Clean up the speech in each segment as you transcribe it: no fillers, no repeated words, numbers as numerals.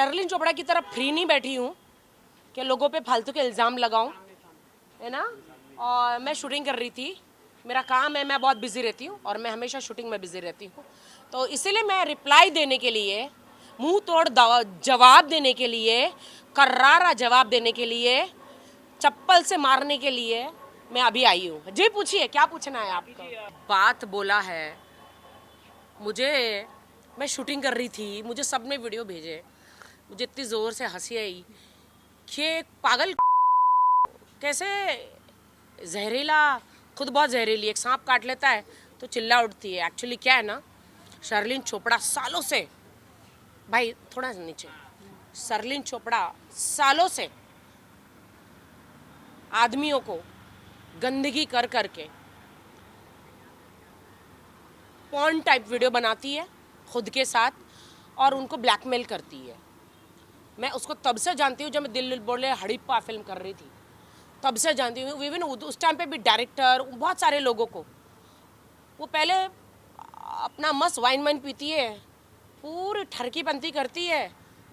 शर्लिन चोपड़ा की तरफ फ्री नहीं बैठी हूँ कि लोगों पे फालतू के इल्ज़ाम लगाऊं, है ना। और मैं शूटिंग कर रही थी, मेरा काम है, मैं बहुत बिजी रहती हूँ और मैं हमेशा शूटिंग में बिजी रहती हूँ। तो इसीलिए मैं रिप्लाई देने के लिए, मुंह तोड़ जवाब देने के लिए, कर्रारा जवाब देने के लिए, चप्पल से मारने के लिए मैं अभी आई हूँ। जी पूछिए, क्या पूछना है आपको। बात बोला है मुझे, मैं शूटिंग कर रही थी, मुझे सब ने वीडियो भेजे, मुझे इतनी ज़ोर से हंसी आई कि पागल कैसे जहरीला, खुद बहुत जहरीली, एक सांप काट लेता है तो चिल्ला उठती है। एक्चुअली क्या है ना, शर्लिन चोपड़ा सालों से, भाई थोड़ा नीचे, शर्लिन चोपड़ा सालों से आदमियों को गंदगी कर करके पॉर्न टाइप वीडियो बनाती है खुद के साथ और उनको ब्लैकमेल करती है। मैं उसको तब से जानती हूँ जब मैं दिल बोले हड़प्पा फिल्म कर रही थी, तब से जानती हूँ। इवन उस टाइम पे भी डायरेक्टर, बहुत सारे लोगों को, वो पहले अपना मस्त वाइन पीती है, पूरी ठरकी पंथी करती है,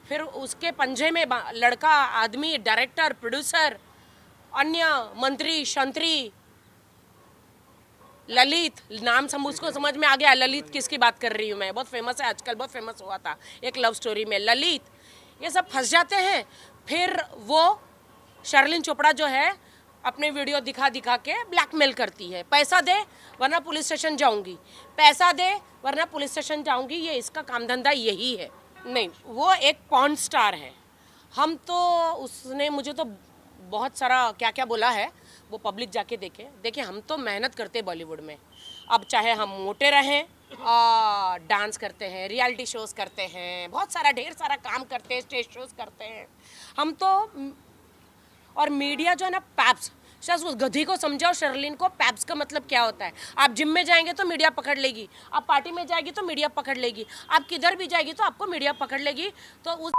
फिर उसके पंजे में लड़का, आदमी, डायरेक्टर, प्रोड्यूसर, अन्य मंत्री, शंत्री, ललित, नाम उसको समझ में आ गया ललित किसकी बात कर रही हूँ मैं, बहुत फेमस है आजकल, बहुत फेमस हुआ था एक लव स्टोरी में ललित। ये सब फंस जाते हैं। फिर वो शर्लिन चोपड़ा जो है अपने वीडियो दिखा दिखा के ब्लैकमेल करती है, पैसा दे वरना पुलिस स्टेशन जाऊंगी, पैसा दे वरना पुलिस स्टेशन जाऊंगी, ये इसका काम धंधा यही है। नहीं, वो एक पॉर्न स्टार है। हम तो, उसने मुझे तो बहुत सारा क्या क्या बोला है, वो पब्लिक जाके देखे। हम तो मेहनत करते बॉलीवुड में, अब चाहे हम मोटे रहें, डांस करते हैं, रियलिटी शोज करते हैं, बहुत सारा ढेर सारा काम करते हैं, स्टेज शोज करते हैं हम तो। और मीडिया जो है ना, पैप्स, शायद उस गधी को समझाओ शर्लिन को, पैप्स का मतलब क्या होता है। आप जिम में जाएंगे तो मीडिया पकड़ लेगी, आप पार्टी में जाएगी तो मीडिया पकड़ लेगी, आप किधर भी जाएगी तो आपको मीडिया पकड़ लेगी। तो उस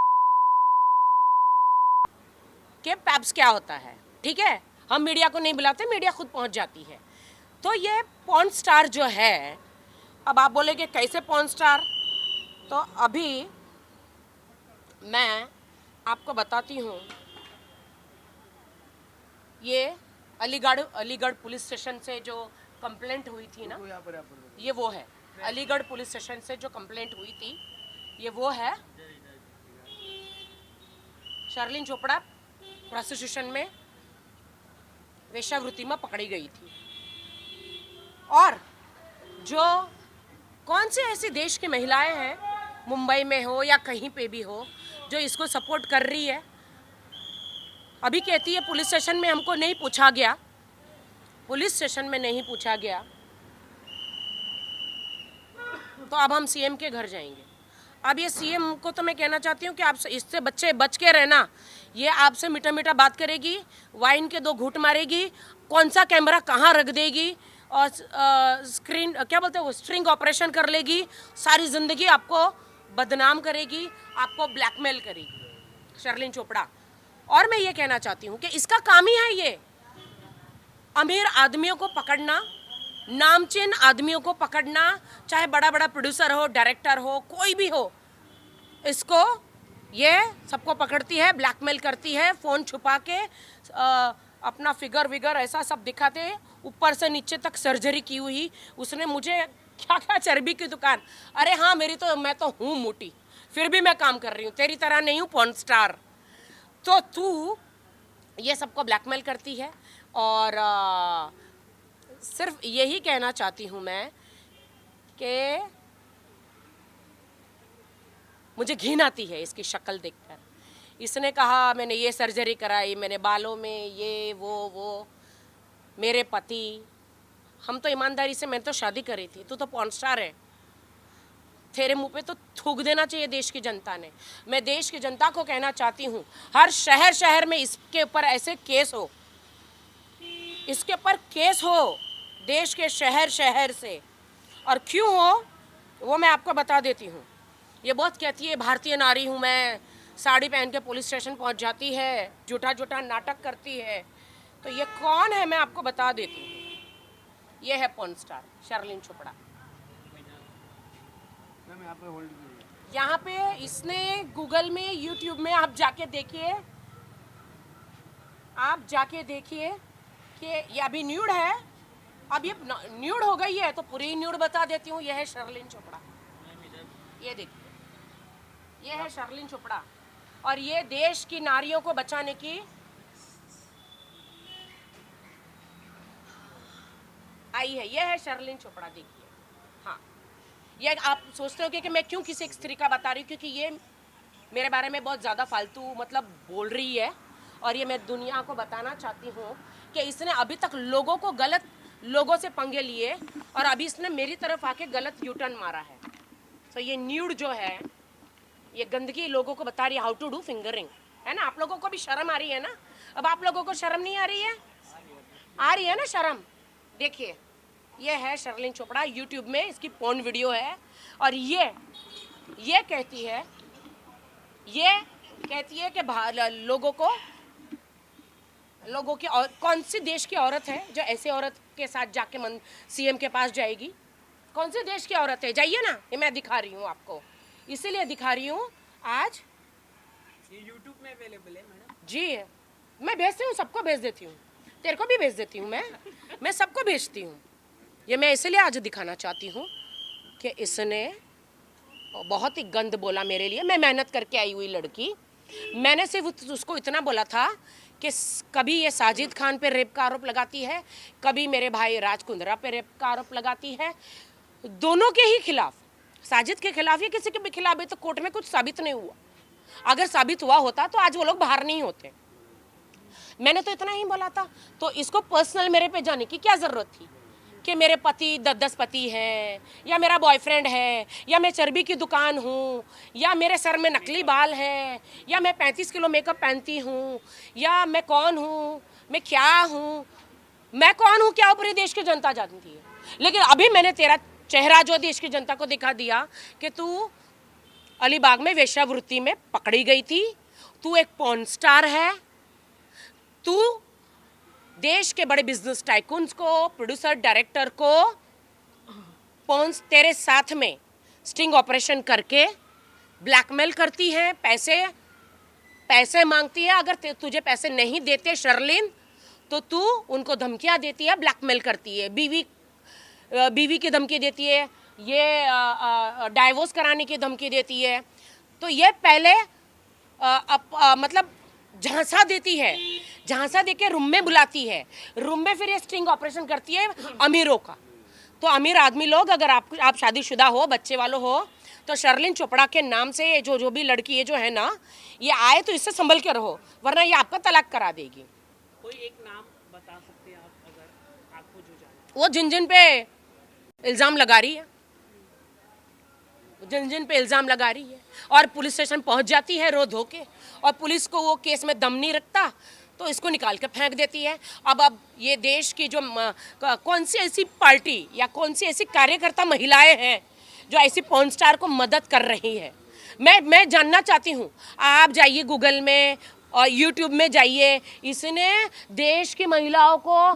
के पैप्स क्या होता है, ठीक है। हम मीडिया को नहीं बुलाते, मीडिया खुद पहुंच जाती है। तो ये पॉर्न स्टार जो है, अब आप बोलेंगे कैसे पॉर्न स्टार, तो अभी मैं आपको बताती हूँ। ये अलीगढ़ पुलिस स्टेशन से जो कंप्लेंट हुई थी ना, ये वो है। अलीगढ़ पुलिस स्टेशन से जो कंप्लेंट हुई थी, ये वो है। शर्लिन चोपड़ा प्रोस्टिट्यूशन में, वेश्यावृत्ति में पकड़ी गई थी। और जो कौन से ऐसे देश की महिलाएं हैं, मुंबई में हो या कहीं पे भी हो, जो इसको सपोर्ट कर रही है। अभी कहती है पुलिस स्टेशन में हमको नहीं पूछा गया, पुलिस स्टेशन में नहीं पूछा गया, तो अब हम सीएम के घर जाएंगे। अब ये सीएम को तो मैं कहना चाहती हूँ कि आप इससे बच के रहना। ये आपसे मीठा मीठा बात करेगी, वाइन के 2 घूंट मारेगी, कौन सा कैमरा कहाँ रख देगी, और स्क्रीन क्या बोलते हैं वो, स्ट्रिंग ऑपरेशन कर लेगी, सारी ज़िंदगी आपको बदनाम करेगी, आपको ब्लैकमेल करेगी शर्लिन चोपड़ा। और मैं ये कहना चाहती हूँ कि इसका काम ही है ये, अमीर आदमियों को पकड़ना, नामचीन आदमियों को पकड़ना, चाहे बड़ा बड़ा प्रोड्यूसर हो, डायरेक्टर हो, कोई भी हो, इसको ये सबको पकड़ती है, ब्लैकमेल करती है, फ़ोन छुपा के अपना फिगर विगर ऐसा सब दिखाते हैं, ऊपर से नीचे तक सर्जरी की हुई। उसने मुझे क्या क्या, चर्बी की दुकान, अरे हाँ मेरी तो, मैं तो हूँ मोटी, फिर भी मैं काम कर रही हूँ, तेरी तरह नहीं हूँ पॉर्न स्टार। तो तू ये सबको ब्लैकमेल करती है। और सिर्फ यही कहना चाहती हूँ मैं कि मुझे घिन आती है इसकी शक्ल देखकर। इसने कहा मैंने ये सर्जरी कराई, मैंने बालों में ये वो मेरे पति, हम तो ईमानदारी से, मैंने तो शादी करी थी, तू तो पॉर्न स्टार है, तेरे मुंह पे तो थूक देना चाहिए देश की जनता ने। मैं देश की जनता को कहना चाहती हूँ, हर शहर में इसके ऊपर ऐसे केस हो, इसके ऊपर केस हो, देश के शहर से। और क्यों हो वो मैं आपको बता देती हूँ। ये बहुत कहती है भारतीय नारी हूँ मैं, साड़ी पहन के पुलिस स्टेशन पहुँच जाती है, झूठा नाटक करती है। तो ये कौन है मैं आपको बता देती हूँ, ये है पॉर्न स्टार शर्लिन चोपड़ा। यहाँ पे इसने गूगल में, यूट्यूब में आप जाके देखिए, आप जाके देखिए कि ये अभी न्यूड है। अब ये न्यूड हो गई है तो पूरी न्यूड बता देती हूँ। यह है शर्लिन चोपड़ा, ये देखिए, ये है शर्लिन चोपड़ा, और ये देश की नारियों को बचाने की आई है। ये है शर्लिन चोपड़ा, देखिए। हाँ, ये आप सोचते हो कि मैं क्यों किसी एक स्त्री का बता रही हूँ, क्योंकि ये मेरे बारे में बहुत ज़्यादा फालतू मतलब बोल रही है, और ये मैं दुनिया को बताना चाहती हूँ कि इसने अभी तक लोगों से पंगे लिए, और अभी इसने मेरी तरफ आके गलत यूटर्न मारा है। तो ये न्यूड जो है, ये गंदगी लोगों को बता रही है हाउ टू डू फिंगरिंग, है ना। आप लोगों को भी शर्म आ रही है ना? अब आप लोगों को शर्म नहीं आ रही है? आ रही है ना शर्म? देखिए, ये है शर्लिन चोपड़ा, यूट्यूब में इसकी पोर्न वीडियो है, और ये कहती है कि लोगों की, और कौन सी देश की औरत है जो ऐसे औरत के साथ जाके सीएम के पास जाएगी? कौन सी देश की औरत है? जाइए ना, ये मैं दिखा रही हूँ आपको, इसीलिए दिखा रही हूँ आज। ये YouTube में अवेलेबल है मैडम जी, मैं भेजती हूँ, सबको भेज देती हूँ, तेरे को भी भेज देती हूँ, मैं सबको भेजती हूँ। ये मैं इसलिए आज दिखाना चाहती हूँ कि इसने बहुत ही गंद बोला मेरे लिए। मैं मेहनत करके आई हुई लड़की, मैंने सिर्फ उसको इतना बोला था कि कभी ये साजिद खान पे रेप का आरोप लगाती है, कभी मेरे भाई राज कुंद्रा पे रेप का आरोप लगाती है, दोनों के ही खिलाफ, साजिद के खिलाफ या किसी के भी खिलाफ भी, तो कोर्ट में कुछ साबित नहीं हुआ। अगर साबित हुआ होता तो आज वो लोग बाहर नहीं होते। मैंने तो इतना ही बोला था, तो इसको पर्सनल मेरे पे जाने की क्या ज़रूरत थी कि मेरे पति 10 पति हैं, या मेरा बॉयफ्रेंड है, या मैं चर्बी की दुकान हूँ, या मेरे सर में नकली बाल है, या मैं 35 किलो मेकअप पहनती हूँ, या मैं कौन हूँ, मैं क्या हूँ, मैं कौन हूँ क्या पूरी देश की जनता जानती है। लेकिन अभी मैंने तेरा चेहरा जो देश की जनता को दिखा दिया कि तू अलीबाग में वेश्यावृत्ति में पकड़ी गई थी, तू एक पॉर्न स्टार है, तू देश के बड़े बिजनेस टाइकून्स को, प्रोड्यूसर डायरेक्टर को पॉन्स तेरे साथ में स्टिंग ऑपरेशन करके ब्लैकमेल करती है, पैसे मांगती है। अगर तुझे पैसे नहीं देते शर्लिन, तो तू उनको धमकियां देती है, ब्लैकमेल करती है, बीवी की धमकी देती है, ये डाइवोर्स कराने की धमकी देती है। तो ये पहले मतलब झांसा देती है, झांसा देके रूम में बुलाती है, रूम में फिर ये स्टिंग ऑपरेशन करती है अमीरों का। तो अमीर आदमी लोग, अगर आप शादीशुदा हो, बच्चे वालों हो, तो शर्लिन चोपड़ा के नाम से जो भी लड़की है जो है ना, ये आए तो इससे संभल के रहो, वरना ये आपका तलाक करा देगी। कोई एक नाम बता सकते हैं आप, अगर आपको जो जाने? वो जिन पे इल्ज़ाम लगा रही है, जिन पे इल्ज़ाम लगा रही है, और पुलिस स्टेशन पहुंच जाती है रो धो के, और पुलिस को वो केस में दम नहीं रखता तो इसको निकाल के फेंक देती है। अब ये देश की जो कौन सी ऐसी पार्टी या कौन सी ऐसी कार्यकर्ता महिलाएं हैं जो ऐसी पॉर्न स्टार को मदद कर रही है? मैं जानना चाहती हूँ। आप जाइए गूगल में और यूट्यूब में जाइए, इसने देश की महिलाओं को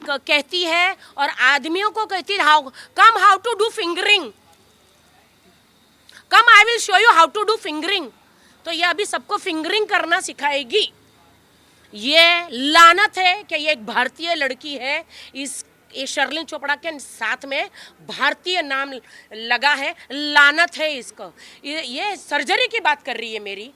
कहती है और आदमियों को कहती है how to do fingering, come I will show you how to do fingering. तो ये अभी सबको फिंगरिंग करना सिखाएगी। ये लानत है कि ये एक भारतीय लड़की है, ये शर्लिन चोपड़ा के साथ में भारतीय नाम लगा है, लानत है इसको। ये सर्जरी की बात कर रही है मेरी,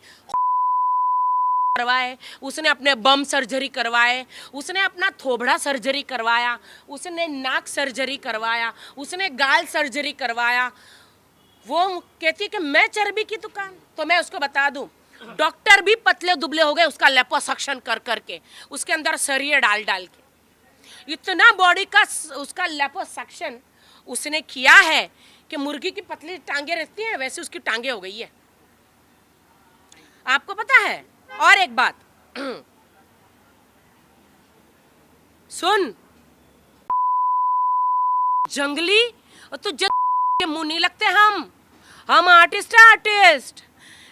करवाए उसने, अपने बम सर्जरी करवाए, उसने अपना थोबड़ा सर्जरी करवाया, उसने नाक सर्जरी करवाया, उसने गाल सर्जरी करवाया। वो कहती है कि मैं चर्बी की दुकान। तो मैं उसको बता दूं, डॉक्टर भी पतले दुबले हो गए उसका लिपोसक्शन कर करके, उसके अंदर सरिये डाल डाल के। इतना बॉडी का उसका लिपोसक्शन उसने किया है कि मुर्गी की पतली टांगे रहती हैं वैसे उसकी टांगे हो गई है। आपको पता है? और एक बात सुन, जंगली तुझे के मुंह नहीं लगते, हम आर्टिस्ट।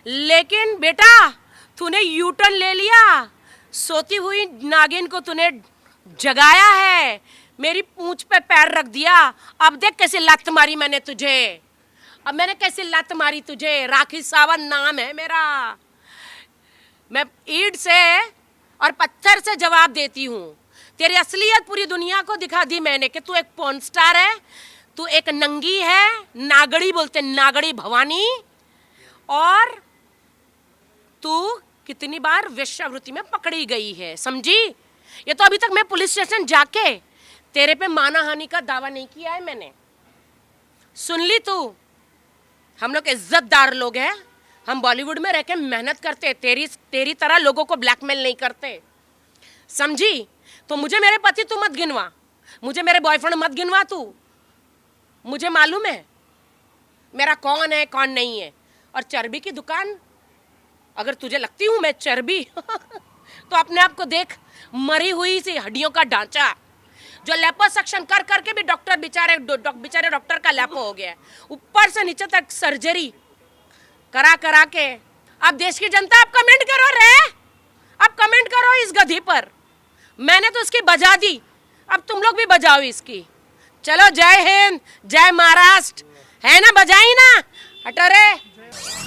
लेकिन बेटा तूने यूटर्न ले लिया, सोती हुई नागिन को तूने जगाया है, मेरी पूंछ पे पैर रख दिया। अब देख कैसे लात मारी मैंने तुझे, अब मैंने कैसे लात मारी तुझे? राखी सावंत नाम है मेरा। मैं ईंट से और पत्थर से जवाब देती हूँ। तेरी असलियत पूरी दुनिया को दिखा दी मैंने कि तू एक पॉर्न स्टार है, तू एक नंगी है, नागड़ी बोलते नागड़ी भवानी, और तू कितनी बार वेश्यावृत्ति में पकड़ी गई है, समझी? ये तो अभी तक मैं पुलिस स्टेशन जाके तेरे पे मानहानि का दावा नहीं किया है मैंने। सुन ली तू? हम लोग इज्जतदार लोग हैं, हम बॉलीवुड में रह के मेहनत करते, तेरी तरह लोगों को ब्लैकमेल नहीं करते, समझी? तो मुझे मेरे पति तू मत गिनवा, मुझे मेरे बॉयफ्रेंड मत गिनवा तू। मुझे मालूम है मेरा कौन है कौन नहीं है। और चर्बी की दुकान, अगर तुझे लगती हूँ मैं चर्बी तो अपने आप को देख, मरी हुई सी हड्डियों का ढांचा, जो लिपोसक्शन कर करके भी डॉक्टर बेचारे डॉक्टर का लैपो हो गया है, ऊपर से नीचे तक सर्जरी करा करा के। अब देश की जनता, आप कमेंट करो रे, अब कमेंट करो इस गधी पर। मैंने तो इसकी बजा दी, अब तुम लोग भी बजाओ इसकी। चलो, जय हिंद, जय महाराष्ट्र, है ना? बजाई ना? हटो रे।